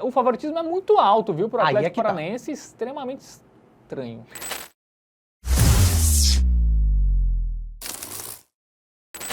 o favoritismo é muito alto, viu, para o Atlético que tá. Paranaense, extremamente estranho.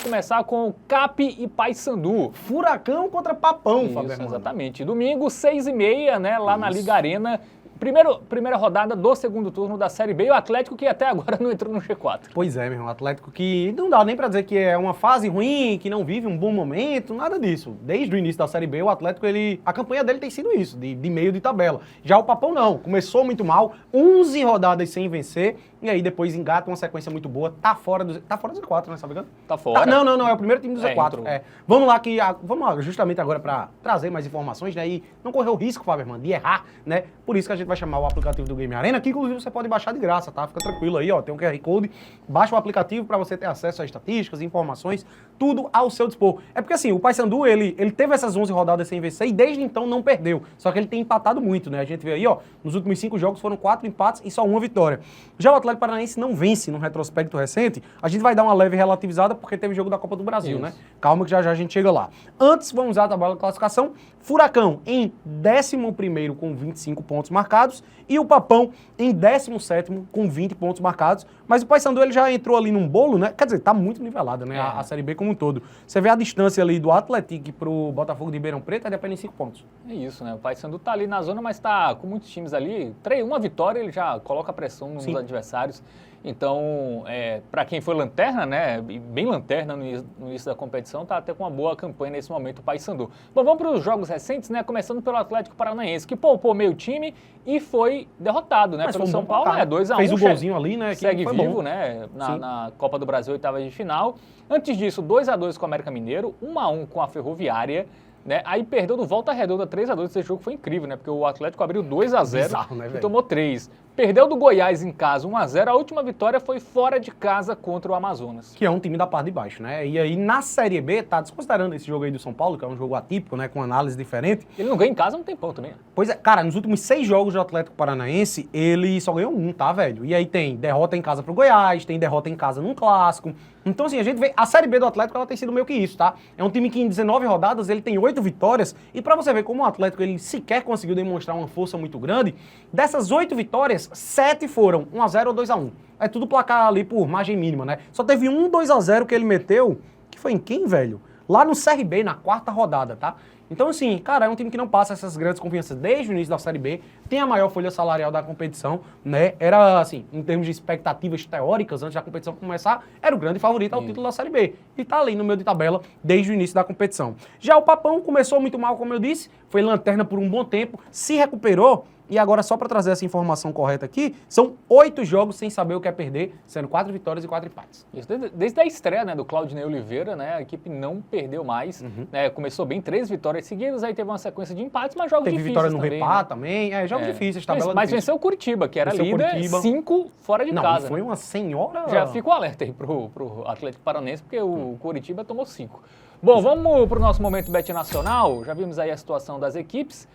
Começar com Cap e Paysandu. Furacão contra Papão, Isso, Faber. exatamente. Domingo, 6h30, né, lá na Liga Arena. Primeira rodada do segundo turno da Série B, e o Atlético que até agora não entrou no G4. Pois é, meu irmão, o Atlético que não dá nem pra dizer que é uma fase ruim, que não vive um bom momento, nada disso. Desde o início da Série B, o Atlético, a campanha dele tem sido isso, de meio de tabela. Já o Papão não, começou muito mal, 11 rodadas sem vencer, e aí depois engata uma sequência muito boa, tá fora do Z4, né, sabe? Tá fora. Não, é o primeiro time do Z4. Entrou. Vamos lá, justamente agora pra trazer mais informações, né, e não correr o risco, Faberman, de errar, né, por isso que a gente vai chamar o aplicativo do Game Arena, que inclusive você pode baixar de graça, tá? Fica tranquilo aí, ó, tem um QR Code, baixa o aplicativo para você ter acesso a estatísticas, informações, tudo ao seu dispor. É porque assim, o Paysandu, ele teve essas 11 rodadas sem vencer e desde então não perdeu, só que ele tem empatado muito, né? A gente vê aí, ó, nos últimos 5 jogos foram 4 empates e só 1 vitória. Já o Atlético Paranaense não vence no retrospecto recente, a gente vai dar uma leve relativizada porque teve jogo da Copa do Brasil, Isso. né? Calma que já a gente chega lá. Antes, vamos usar a tabela de classificação, Furacão em 11º com 25 pontos marcados e o Papão em 17º com 20 pontos marcados. Mas o Paysandu ele já entrou ali num bolo, né? Quer dizer, tá muito nivelada, né? A Série B como um todo. Você vê a distância ali do Atlético pro Botafogo de Ribeirão Preto é de apenas 5 pontos. É isso, né? O Paysandu tá ali na zona, mas tá com muitos times ali. Uma vitória, ele já coloca pressão nos adversários. Então, para quem foi lanterna, né? Bem lanterna no início da competição, tá até com uma boa campanha nesse momento o Paysandu. Bom, vamos para os jogos recentes, né? Começando pelo Atlético Paranaense, que poupou meio time e foi derrotado, né? Mas Pelo foi um São bom Paulo, placar. 2-1. Fez o golzinho ali, né? Que Segue foi vivo, bom. né? Na Copa do Brasil, oitavas de final. Antes disso, 2-2 com o América Mineiro, 1-1 com a Ferroviária. Né? Aí perdeu do Volta Redonda 3-2, esse jogo foi incrível, né? Porque o Atlético abriu 2-0 Bizarro, né, e velho? tomou 3. Perdeu do Goiás em casa 1-0, a última vitória foi fora de casa contra o Amazonas. Que é um time da parte de baixo, né? E aí na Série B, tá desconsiderando esse jogo aí do São Paulo, que é um jogo atípico, né? Com análise diferente. Ele não ganha em casa há um tempão também. Né? Pois é, cara, nos últimos 6 jogos do Atlético Paranaense, ele só ganhou 1, tá, velho? E aí tem derrota em casa pro Goiás, tem derrota em casa num clássico. Então, assim, a gente vê, a Série B do Atlético, ela tem sido meio que isso, tá? É um time que em 19 rodadas, ele tem 8 vitórias, e pra você ver como o Atlético, ele sequer conseguiu demonstrar uma força muito grande, dessas 8 vitórias, 7 foram 1-0 ou 2-1. É tudo placar ali por margem mínima, né? Só teve 2-0 que ele meteu, que foi em quem, velho? Lá no CRB, na 4ª rodada, tá? Então, assim, cara, é um time que não passa essas grandes confianças desde o início da Série B, tem a maior folha salarial da competição, né? Era, assim, em termos de expectativas teóricas, antes da competição começar, era o grande favorito ao título da Série B. E tá ali no meio de tabela desde o início da competição. Já o Papão começou muito mal, como eu disse, foi lanterna por um bom tempo, se recuperou. E agora, só para trazer essa informação correta aqui, são 8 jogos sem saber o que é perder, sendo 4 vitórias e 4 empates. Isso, desde a estreia, né, do Claudinei Oliveira, né, a equipe não perdeu mais. Né, começou bem, 3 vitórias seguidas, aí teve uma sequência de empates, mas jogos difíceis vitória no também. Repá Né? também, jogos difíceis, tabela Mas difícil. venceu o Curitiba, que era Venceu o líder, Curitiba. 5 fora de casa. Não, foi né? uma senhora... Já fica o alerta aí pro Atlético Paranaense, porque o Curitiba tomou 5. Bom, vamos pro nosso momento Bet Nacional. Já vimos aí a situação das equipes.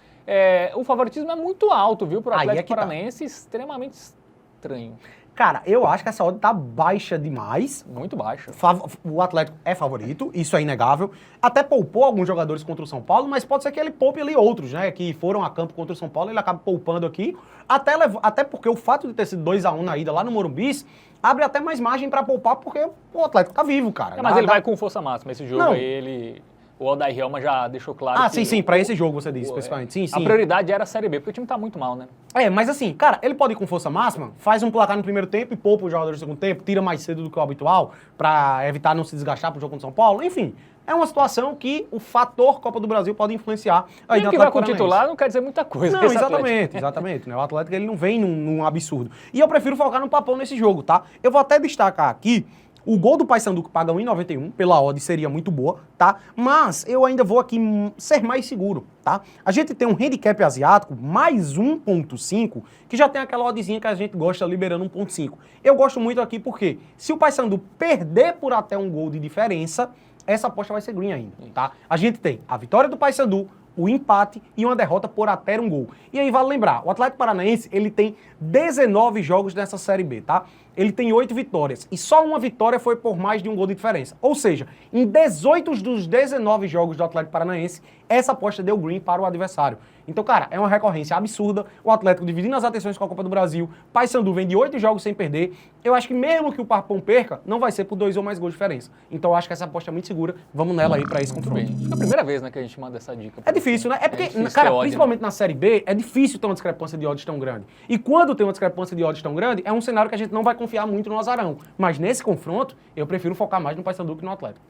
O favoritismo é muito alto, viu, pro Atlético Paranaense, extremamente estranho. Cara, eu acho que essa odd tá baixa demais. Muito baixa. O Atlético é favorito, isso é inegável. Até poupou alguns jogadores contra o São Paulo, mas pode ser que ele poupe ali outros, né? Que foram a campo contra o São Paulo, ele acaba poupando aqui. Até porque o fato de ter sido 2-1 na ida lá no Morumbis abre até mais margem pra poupar, porque o Atlético tá vivo, cara. Mas ele vai com força máxima. Esse jogo Não. aí, o Odair Helma já deixou claro que... sim, pra esse jogo você disse, especificamente. Sim. A prioridade era a Série B, porque o time tá muito mal, né? Mas assim, cara, ele pode ir com força máxima, faz um placar no primeiro tempo e poupa os jogadores no segundo tempo, tira mais cedo do que o habitual, pra evitar não se desgastar pro jogo contra o São Paulo, enfim. É uma situação que o fator Copa do Brasil pode influenciar aí Mesmo que vai com o titular não quer dizer muita coisa. Não, exatamente. Né? O Atlético ele não vem num absurdo. E eu prefiro focar no Papão nesse jogo, tá? Eu vou até destacar aqui o gol do Paysandu que paga 1,91 pela odd seria muito boa, tá? Mas eu ainda vou aqui ser mais seguro, tá? A gente tem um handicap asiático mais 1,5, que já tem aquela oddzinha que a gente gosta liberando 1,5. Eu gosto muito aqui porque se o Paysandu perder por até um gol de diferença, essa aposta vai ser green ainda, tá? A gente tem a vitória do Paysandu, o empate e uma derrota por até um gol. E aí vale lembrar, o Atlético Paranaense, ele tem 19 jogos nessa Série B, tá? Ele tem 8 vitórias e só uma vitória foi por mais de um gol de diferença. Ou seja, em 18 dos 19 jogos do Atlético Paranaense, essa aposta deu green para o adversário. Então, cara, é uma recorrência absurda. O Atlético dividindo as atenções com a Copa do Brasil. Paysandu vem de 8 jogos sem perder. Eu acho que mesmo que o Parpão perca, não vai ser por 2 ou mais gols de diferença. Então, eu acho que essa aposta é muito segura. Vamos nela aí para esse confronto. É a primeira vez, né, que a gente manda essa dica. É difícil, né? É porque, difícil cara, ódio, principalmente na Série B, é difícil ter uma discrepância de odds tão grande. E quando tem uma discrepância de odds tão grande, é um cenário que a gente não vai confiar muito no azarão. Mas nesse confronto, eu prefiro focar mais no Paysandu que no Atlético.